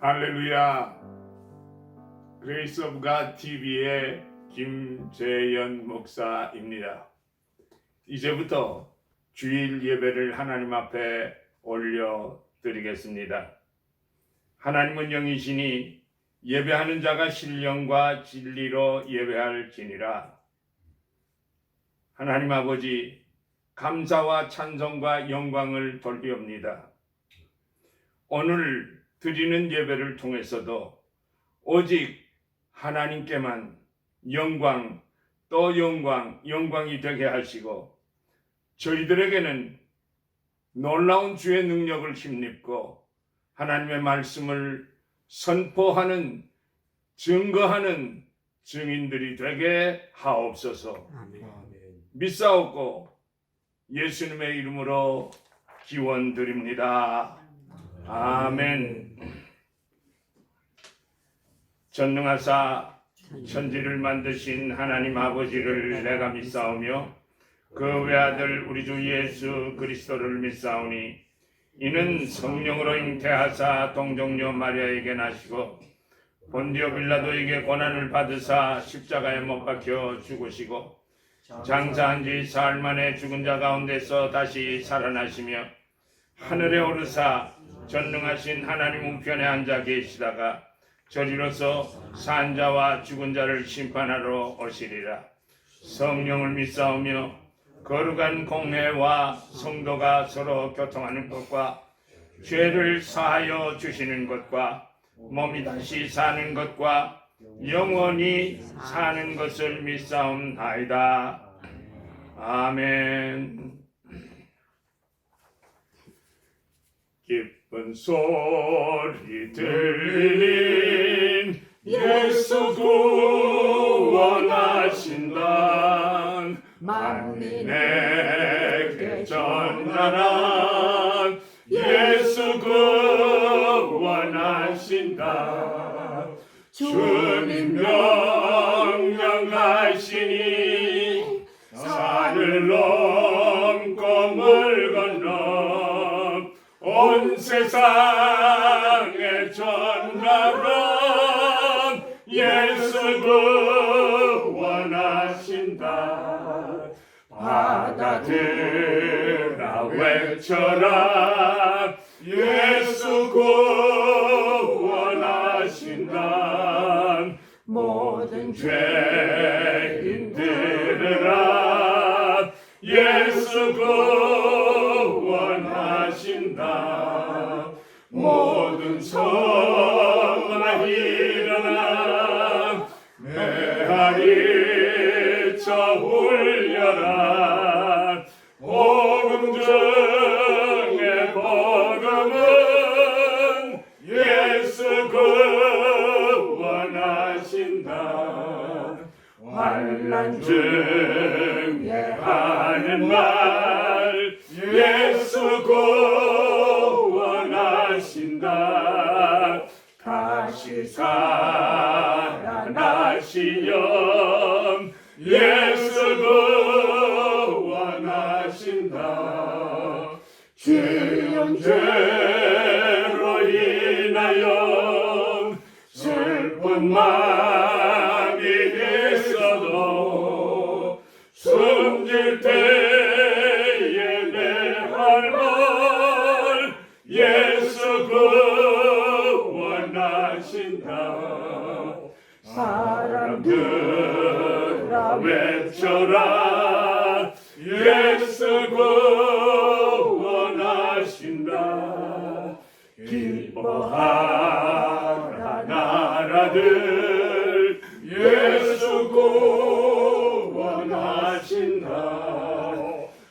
할렐루야. 그레이스 오브 갓 TV의 김재현 목사입니다. 이제부터 주일 예배를 하나님 앞에 올려드리겠습니다. 하나님은 영이시니 예배하는 자가 신령과 진리로 예배할지니라. 하나님 아버지, 감사와 찬송과 영광을 돌리옵니다. 오늘 드리는 예배를 통해서도 오직 하나님께만 영광 또 영광이 되게 하시고 저희들에게는 놀라운 주의 능력을 힘입고 하나님의 말씀을 선포하는 증거하는 증인들이 되게 하옵소서. 아멘. 믿사옵고 예수님의 이름으로 기원드립니다. 아멘. 전능하사 천지를 만드신 하나님 아버지를 내가 믿사오며 그 외아들 우리 주 예수 그리스도를 믿사오니 이는 성령으로 잉태하사 동정녀 마리아에게 나시고 본디오 빌라도에게 고난을 받으사 십자가에 못 박혀 죽으시고 장사한 지 사흘 만에 죽은 자 가운데서 다시 살아나시며 하늘에 오르사 전능하신 하나님 우편에 앉아 계시다가 저리로서 산 자와 죽은 자를 심판하러 오시리라. 성령을 믿사오며 거룩한 공회와 성도가 서로 교통하는 것과 죄를 사하여 주시는 것과 몸이 다시 사는 것과 영원히 사는 것을 믿사옵나이다. 아멘. 기쁜 소리 들린 예수 구원하신다. 만민에게 전하라. 예수 구원하신다. 주님 명령하시니 산을 넘고 물 건너 온 세상에 전하라. 예수 구원하신다. 받아들아 외쳐라. 예수 구원하신다. 모든 죄인 들으라. 예수 구원하신다. 모든 성아 일어나. 메아리쳐 울려라. 복음 중에 복음은 예수 구원하신다. 환난 중에 하는 말 예수 구원하신다. 다시 살아나시렴. 예수 구원하신다. 죄인 죄로 인하여 슬픈 마음이 있어도 숨질 때에 내 할말 예수 구원하신다. 사람들아 외쳐라. 예수 구원하신다. 기뻐하라 나라들. 예수 구원하신다.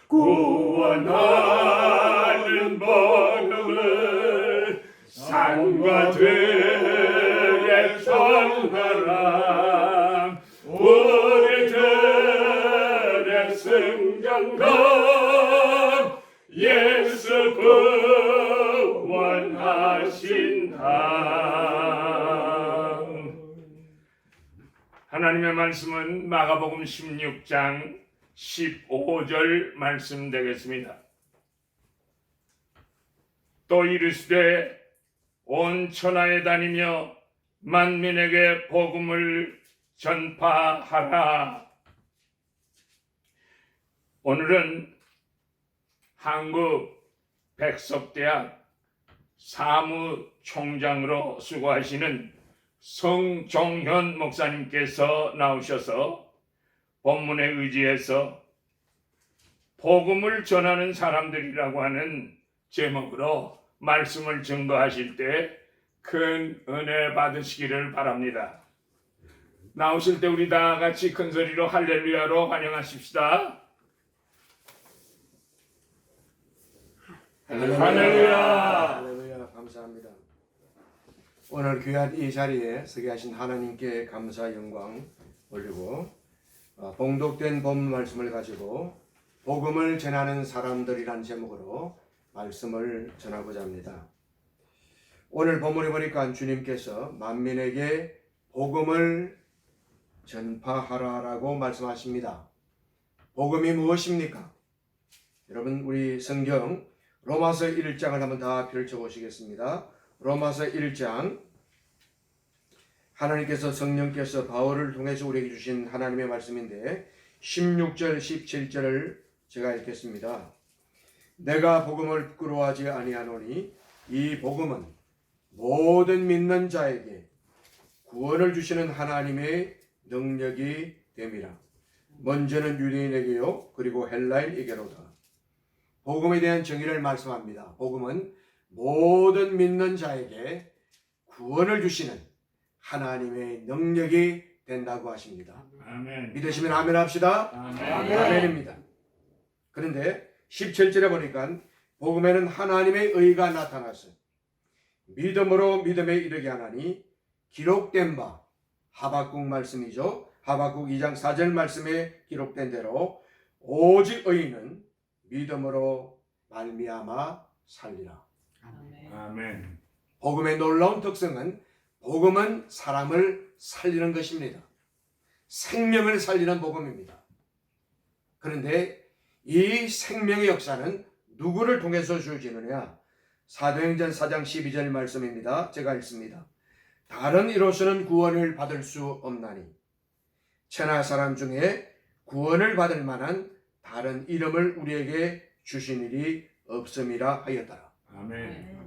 구원하는 복음을 산과 들에 전하라. 우리들의 승전도 예수 구원하신다. 하나님의 말씀은 마가복음 16장 15절 말씀 되겠습니다. 또 이르시되 온 천하에 다니며 만민에게 복음을 전파하라. 오늘은 한국 백석대학 사무총장으로 수고하시는 성종현 목사님께서 나오셔서 본문에 의지해서 복음을 전하는 사람들이라고 하는 제목으로 말씀을 증거하실 때 큰 은혜 받으시기를 바랍니다. 나오실 때 우리 다 같이 큰 소리로 할렐루야로 환영하십시다. 할렐루야. 할렐루야. 감사합니다. 오늘 귀한 이 자리에 서게 하신 하나님께 감사 영광 올리고 봉독된 본 말씀을 가지고 복음을 전하는 사람들이란 제목으로 말씀을 전하고자 합니다. 오늘 본문에 보니까 주님께서 만민에게 복음을 전파하라라고 말씀하십니다. 복음이 무엇입니까? 여러분 우리 성경 로마서 1장을 한번 다 펼쳐보시겠습니다. 로마서 1장 하나님께서 성령께서 바울을 통해서 우리에게 주신 하나님의 말씀인데 16절 17절을 제가 읽겠습니다. 내가 복음을 부끄러워하지 아니하노니 이 복음은 모든 믿는 자에게 구원을 주시는 하나님의 능력이 됨이라. 먼저는 유대인에게요 그리고 헬라인에게로다. 복음에 대한 정의를 말씀합니다. 복음은 모든 믿는 자에게 구원을 주시는 하나님의 능력이 된다고 하십니다. 아멘. 믿으시면 아멘 합시다. 아멘입니다. 그런데 17절에 보니까 복음에는 하나님의 의가 나타나서 믿음으로 믿음에 이르게 하나니 기록된 바 하박국 말씀이죠. 하박국 2장 4절 말씀에 기록된 대로 오직 의인은 믿음으로 말미암아 살리라. 아멘. 복음의 놀라운 특성은 복음은 사람을 살리는 것입니다. 생명을 살리는 복음입니다. 그런데 이 생명의 역사는 누구를 통해서 주어지느냐? 사도행전 4장 12절 말씀입니다. 제가 읽습니다. 다른 이로서는 구원을 받을 수 없나니 천하 사람 중에 구원을 받을 만한 다른 이름을 우리에게 주신 일이 없음이라 하였더라. 아멘.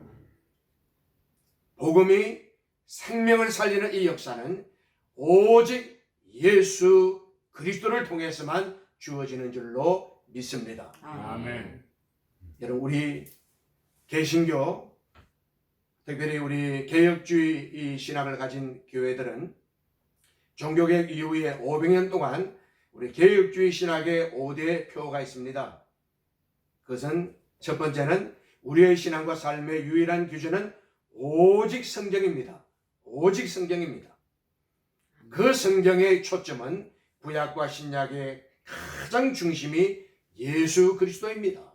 복음이 생명을 살리는 이 역사는 오직 예수 그리스도를 통해서만 주어지는 줄로 믿습니다. 아멘. 여러분 우리 개신교 특별히 우리 개혁주의 신학을 가진 교회들은 종교개혁 이후에 500년 동안 우리 개혁주의 신학의 5대 표가 있습니다. 그것은 첫 번째는 우리의 신앙과 삶의 유일한 기준은 오직 성경입니다. 오직 성경입니다. 그 성경의 초점은 구약과 신약의 가장 중심이 예수 그리스도입니다.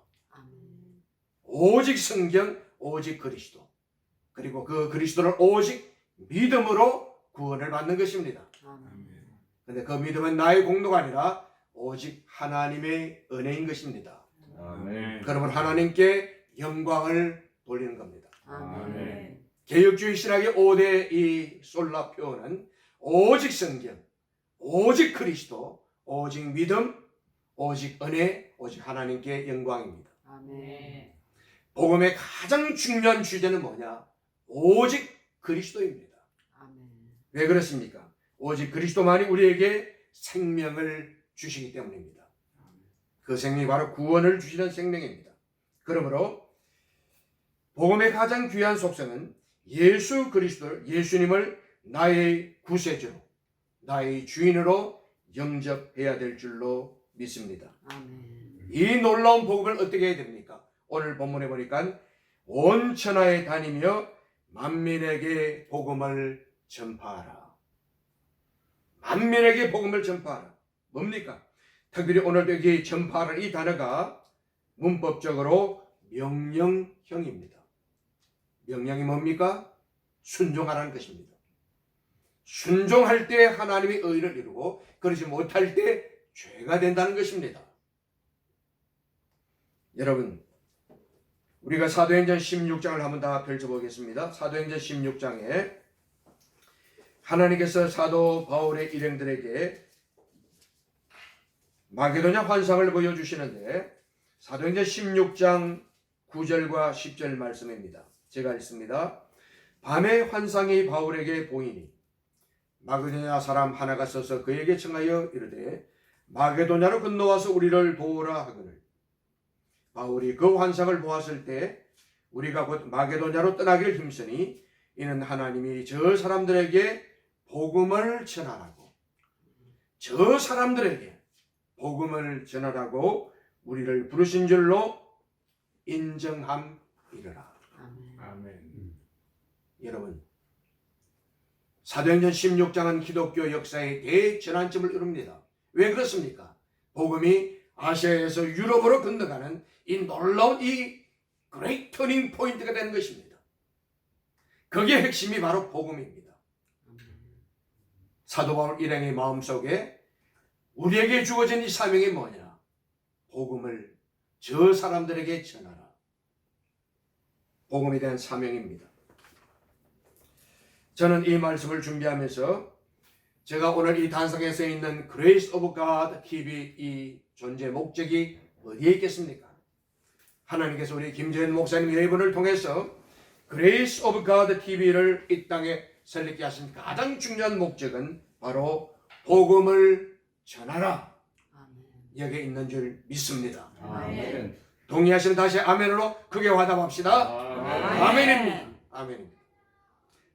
오직 성경, 오직 그리스도. 그리고 그 그리스도를 오직 믿음으로 구원을 받는 것입니다. 그런데 그 믿음은 나의 공로가 아니라 오직 하나님의 은혜인 것입니다. 아멘. 그러면 하나님께 영광을 돌리는 겁니다. 아멘. 개혁주의 신학의 5대 이 솔라 표현은 오직 성경, 오직 그리스도, 오직 믿음, 오직 은혜, 오직 하나님께 영광입니다. 아멘. 복음의 가장 중요한 주제는 뭐냐? 오직 그리스도입니다. 아멘. 왜 그렇습니까? 오직 그리스도만이 우리에게 생명을 주시기 때문입니다. 그 생명이 바로 구원을 주시는 생명입니다. 그러므로 복음의 가장 귀한 속성은 예수 그리스도, 예수님을 나의 구세주로, 나의 주인으로 영접해야 될 줄로 믿습니다. 아멘. 이 놀라운 복음을 어떻게 해야 됩니까? 오늘 본문에 보니까 온 천하에 다니며 만민에게 복음을 전파하라. 만민에게 복음을 전파하라. 뭡니까? 특별히 오늘 여기 전파하라 이 단어가 문법적으로 명령형입니다. 명령이 뭡니까? 순종하라는 것입니다. 순종할 때 하나님의 의를 이루고 그러지 못할 때 죄가 된다는 것입니다. 여러분 우리가 사도행전 16장을 한번 다 펼쳐보겠습니다. 사도행전 16장에 하나님께서 사도 바울의 일행들에게 마게도냐 환상을 보여주시는데 사도행전 16장 9절과 10절 말씀입니다. 제가 읽습니다. 밤에 환상이 바울에게 보이니 마게도냐 사람 하나가 서서 그에게 청하여 이르되 마게도냐로 건너와서 우리를 도우라 하거늘 바울이 그 환상을 보았을 때 우리가 곧 마게도냐로 떠나기를 힘쓰니 이는 하나님이 저 사람들에게 복음을 전하라고 저 사람들에게 복음을 전하라고 우리를 부르신 줄로 인정함이라. 아멘. 여러분 사도행전 16장은 기독교 역사의 대전환점을 이룹니다. 왜 그렇습니까? 복음이 아시아에서 유럽으로 건너가는 이 놀라운 이 그레이트 터닝 포인트가 되는 것입니다. 그게 핵심이 바로 복음입니다. 사도 바울 일행의 마음속에 우리에게 주어진 이 사명이 뭐냐? 복음을 저 사람들에게 전하라. 복음에 대한 사명입니다. 저는 이 말씀을 준비하면서 제가 오늘 이 단상에 서 있는 Grace of God TV 이 존재 목적이 어디에 있겠습니까? 하나님께서 우리 김재현 목사님 네 분을 통해서 Grace of God TV를 이 땅에 설립게 하신 가장 중요한 목적은 바로 복음을 전하라. 여기에 있는 줄 믿습니다. 아멘. 동의하시면 다시 아멘으로 크게 화답합시다. 아멘입니다. 아멘입니다.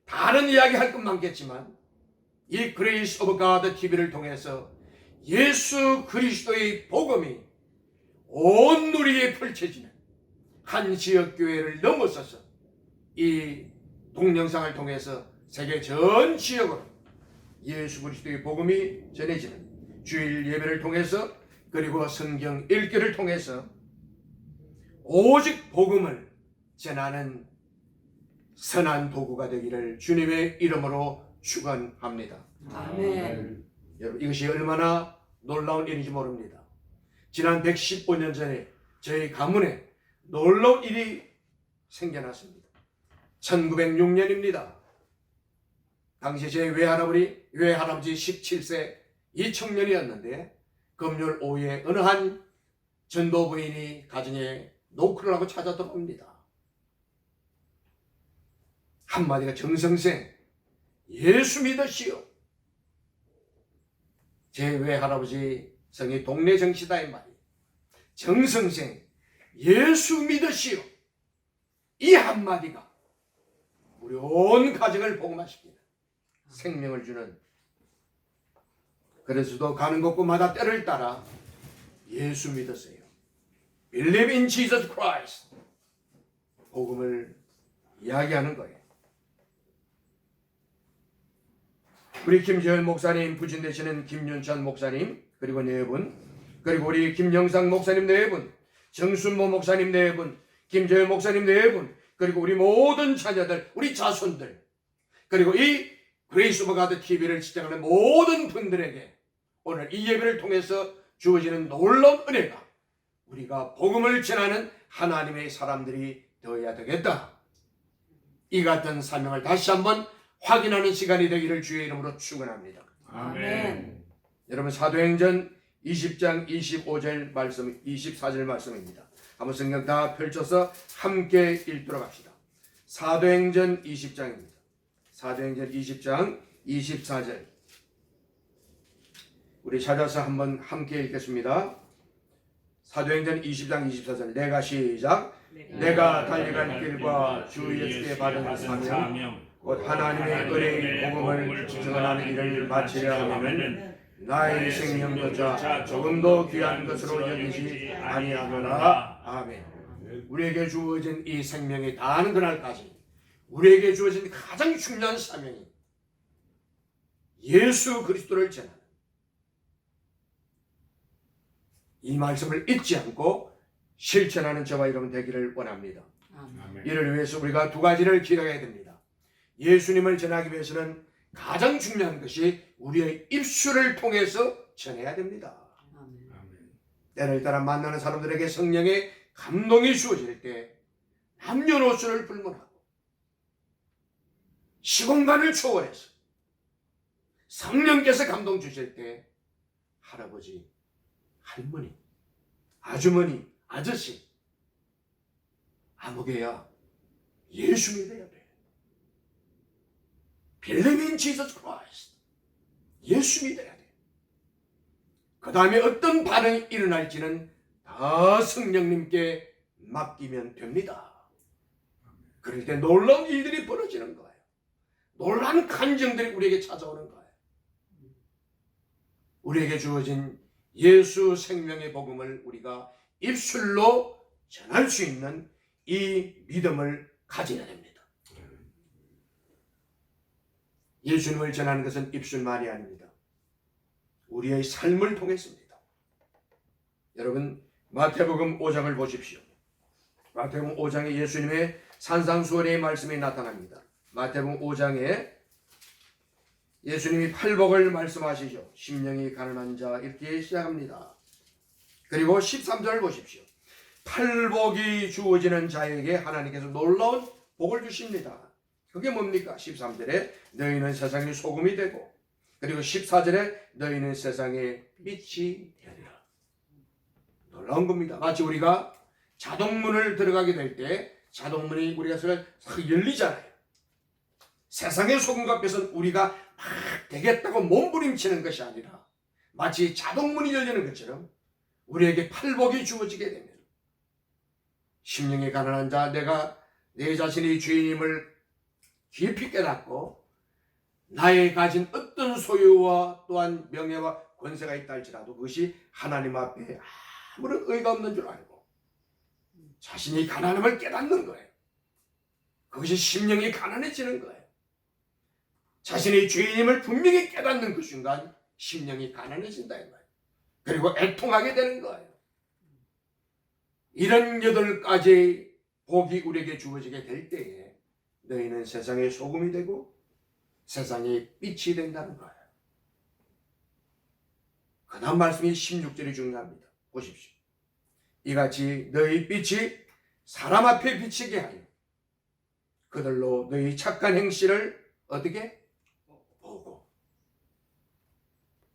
다른 이야기 할 것 많겠지만 이 그레이스 오브 가드 TV를 통해서 예수 그리스도의 복음이 온 누리에 펼쳐지는 한 지역 교회를 넘어서서 이 동영상을 통해서 세계 전 지역으로 예수 그리스도의 복음이 전해지는 주일 예배를 통해서 그리고 성경 읽기를 통해서 오직 복음을 전하는 선한 도구가 되기를 주님의 이름으로 축원합니다. 아멘. 여러분 이것이 얼마나 놀라운 일인지 모릅니다. 지난 115년 전에 저희 가문에 놀라운 일이 생겨났습니다. 1906년입니다. 당시 제 외할아버지 17세 이 청년이었는데 금요일 오후에 어느 한 전도 부인이 가정에 노크를 하고 찾아들어옵니다. 한마디가 정성생 예수 믿으시오. 제 외할아버지 성이 동네 정치다의 말이 정성생 예수 믿으시오. 이 한마디가 우리 온 가정을 복음화시키는 생명을 주는 그래서도 가는 곳곳마다 때를 따라 예수 믿으세요. Believe in Jesus Christ. 복음을 이야기하는 거예요. 우리 김재현 목사님 부진 되시는 김윤찬 목사님 그리고 네 분 그리고 우리 김영상 목사님 네 분 정순모 목사님 네 분 김재현 목사님 네 분 그리고 우리 모든 자녀들 우리 자손들 그리고 이 그레이스 오브 가드 TV를 시청하는 모든 분들에게 오늘 이 예배를 통해서 주어지는 놀라운 은혜가 우리가 복음을 전하는 하나님의 사람들이 되어야 되겠다. 이 같은 사명을 다시 한번 확인하는 시간이 되기를 주의 이름으로 축원합니다. 아멘. 여러분 사도행전 20장 25절 말씀 24절 말씀입니다. 한번 성경 다 펼쳐서 함께 읽도록 합시다. 사도행전 20장입니다. 사도행전 20장 24절 우리 찾아서 한번 함께 읽겠습니다. 사도행전 20장 24절 내가 시작 내가 달려간 길과 주 예수께 받은 사명 곧 하나님의 은혜의 복음을 증언하는 일을 마치려 하면은 나의 생명조차 조금도 귀한 것으로 여기지 아니하노라. 아멘. 우리에게 주어진 이 생명이 다하는 그날까지 우리에게 주어진 가장 중요한 사명이 예수 그리스도를 전하는 이 말씀을 잊지 않고 실천하는 저와 여러분 되기를 원합니다. 아멘. 이를 위해서 우리가 두 가지를 기억해야 됩니다. 예수님을 전하기 위해서는 가장 중요한 것이 우리의 입술을 통해서 전해야 됩니다. 아멘. 때를 따라 만나는 사람들에게 성령의 감동이 주어질 때 남녀노소를 불문하고 시공간을 초월해서 성령께서 감동 주실 때 할아버지, 할머니, 아주머니, 아저씨 아무개야 예수 믿어야 돼. Believe in Jesus Christ. 예수 믿어야 돼. 그 다음에 어떤 반응이 일어날지는 다 성령님께 맡기면 됩니다. 그럴 때 놀라운 일들이 벌어지는 거예요. 놀라운 간증들이 우리에게 찾아오는 거예요. 우리에게 주어진 예수 생명의 복음을 우리가 입술로 전할 수 있는 이 믿음을 가져야 됩니다. 예수님을 전하는 것은 입술만이 아닙니다. 우리의 삶을 통했습니다. 여러분, 마태복음 5장을 보십시오. 마태복음 5장에 예수님의 산상수훈의 말씀이 나타납니다. 마태복음 5장에 예수님이 팔복을 말씀하시죠. 심령이 가난한 자 이렇게 시작합니다. 그리고 13절을 보십시오. 팔복이 주어지는 자에게 하나님께서 놀라운 복을 주십니다. 그게 뭡니까? 13절에 너희는 세상의 소금이 되고, 그리고 14절에 너희는 세상의 빛이 되리라. 놀라운 겁니다. 마치 우리가 자동문을 들어가게 될 때 자동문이 우리가 싹 열리잖아요. 세상의 소금과 앞에서는 우리가 막 되겠다고 몸부림치는 것이 아니라 마치 자동문이 열리는 것처럼 우리에게 팔복이 주어지게 됩니다. 심령이 가난한 자, 내가 내 자신의 죄인임을 깊이 깨닫고 나의 가진 어떤 소유와 또한 명예와 권세가 있다 할지라도 그것이 하나님 앞에 아무런 의의가 없는 줄 알고 자신이 가난함을 깨닫는 거예요. 그것이 심령이 가난해지는 거예요. 자신의 죄인임을 분명히 깨닫는 그 순간 심령이 가난해진다 이 말이에요. 그리고 애통하게 되는 거예요. 이런 8가지 복이 우리에게 주어지게 될 때에 너희는 세상의 소금이 되고 세상의 빛이 된다는 거예요. 그 다음 말씀이 16절이 중요합니다. 보십시오. 이같이 너희 빛이 사람 앞에 비치게 하여 그들로 너희 착한 행실을 어떻게? 보고.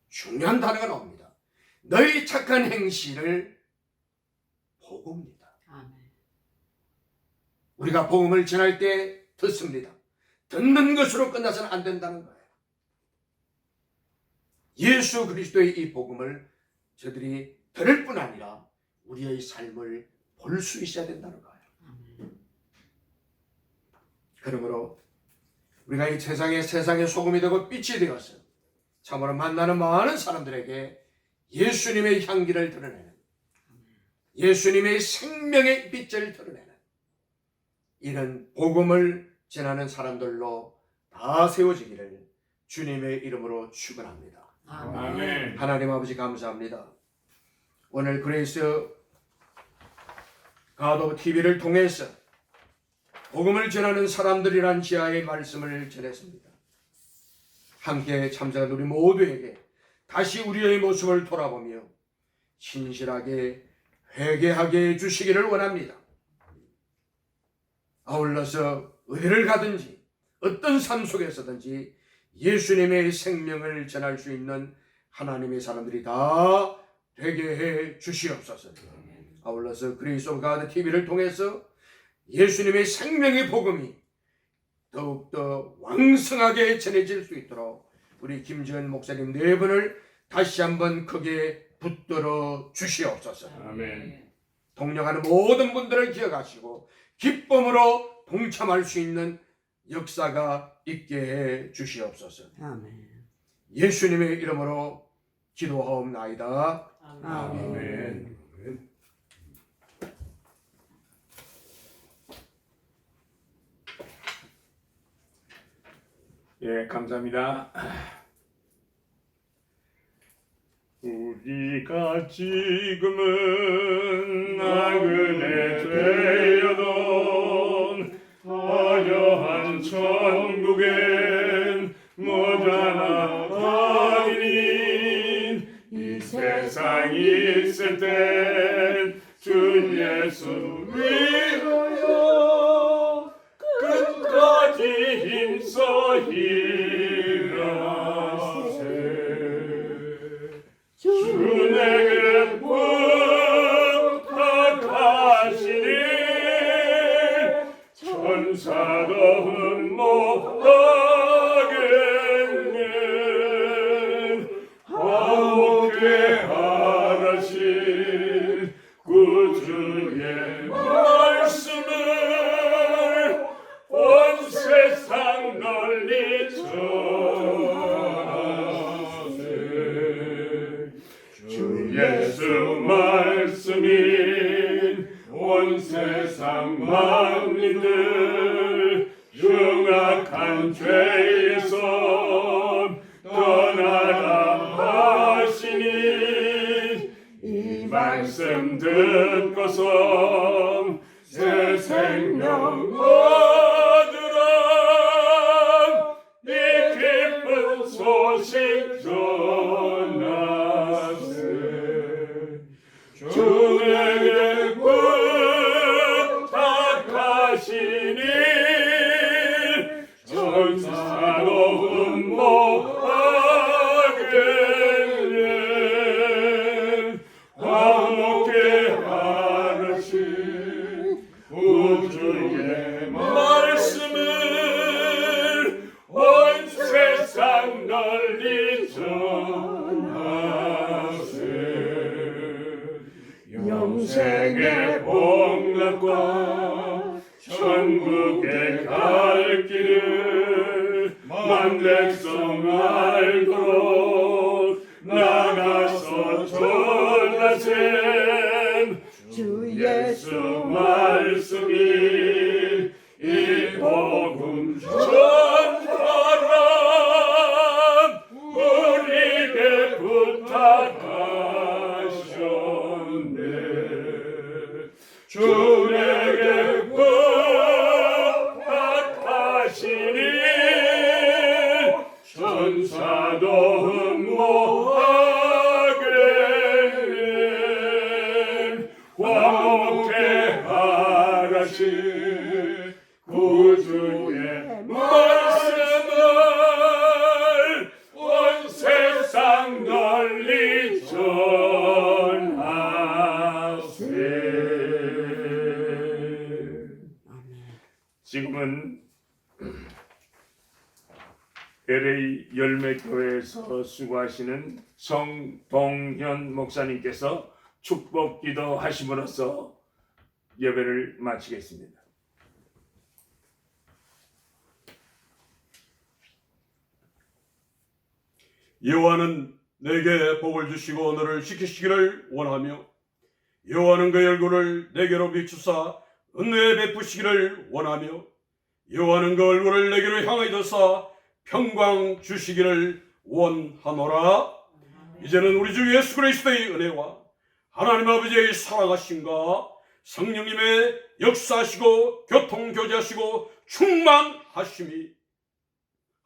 중요한 단어가 나옵니다. 너희 착한 행실을 보고입니다. 아멘. 우리가 복음을 전할 때 듣습니다. 듣는 것으로 끝나서는 안 된다는 거예요. 예수 그리스도의 이 복음을 저들이 들을 뿐 아니라 우리의 삶을 볼 수 있어야 된다는 거예요. 그러므로 우리가 이 세상의 소금이 되고 빛이 되어서 참으로 만나는 많은 사람들에게 예수님의 향기를 드러내는, 예수님의 생명의 빛을 드러내는 이런 복음을 전하는 사람들로 다 세워지기를 주님의 이름으로 축원합니다. 아멘. 하나님 아버지 감사합니다. 오늘 그레이스 God of TV를 통해서 복음을 전하는 사람들이란 지하의 말씀을 전했습니다. 함께 참석한 우리 모두에게 다시 우리의 모습을 돌아보며 신실하게 회개하게 해주시기를 원합니다. 아울러서 어디를 가든지 어떤 삶 속에서든지 예수님의 생명을 전할 수 있는 하나님의 사람들이 다 되게 해 주시옵소서. 아울러서 그레이스 오브 가드 TV를 통해서 예수님의 생명의 복음이 더욱더 왕성하게 전해질 수 있도록 우리 김지은 목사님 4분을 다시 한번 크게 붙들어 주시옵소서. 아멘. 동력하는 모든 분들을 기억하시고 기쁨으로 동참할 수 있는 역사가 있게 해 주시옵소서. 아멘. 예수님의 이름으로 기도하옵나이다. 아멘. 예, 감사합니다. 우리가 지금은 나그네 되어도 화려한 천국엔 모자라하니 이 세상이 있을 땐 주 예수 위하여 힘써 일하세 주 내게 부탁하시니 천사도 흠모하겠네 화목해 하라신 구주의 말씀을 온 세상 널리 전하세 주 예수 말씀이 온 세상 만민들 흉악한 죄에서 떠나라 하시니 이 말씀 듣고서 새 생명 얻으라 이 기쁜 소식 전하세 주 내게 부탁하시니 천사도 흠모하겠네 화목해 하라신 구주의 말씀을 온 세상 널리 전하세 영생의 복락과 천국에 갈 길을 만백성 알도록 나가서 전하세 주 예수 말씀이 이 복음 전하라 우리에게 부탁하셨네 주 내게 부탁하시니 천사도 흠모하겠네 화목해 하라신 구주의 말씀을 온 세상 널리 전하세. 지금은 LA 열매교회에서 수고하시는 성동현 목사님께서 축복 기도 하심으로써 예배를 마치겠습니다. 여호와는 내게 복을 주시고 너를 지키시기를 원하며 여호와는 그의 얼굴을 내게로 비추사 은혜 베푸시기를 원하며 여호와는 그 얼굴을 내게로 향하여서 평강 주시기를 원하노라. 이제는 우리 주 예수 그리스도의 은혜와 하나님 아버지의 사랑하심과 성령님의 역사하시고 교통교제하시고 충만하심이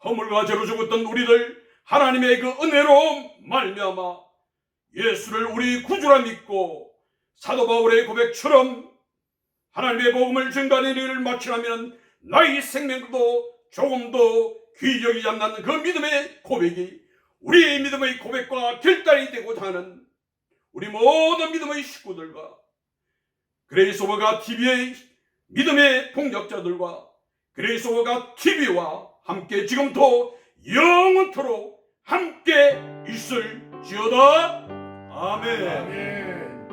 허물과 죄로 죽었던 우리들 하나님의 그 은혜로 말미암아 예수를 우리 구주라 믿고 사도 바울의 고백처럼 하나님의 복음을 증거하는 일을 마치려면 나의 생명도 조금도 귀적이지 않는 그 믿음의 고백이 우리의 믿음의 고백과 결단이 되고자 하는 우리 모든 믿음의 식구들과 그레이스오버가 TV의 믿음의 동역자들과 그레이스오버가 TV와 함께 지금도 영원토록 함께 있을지어다. 아멘. 아멘.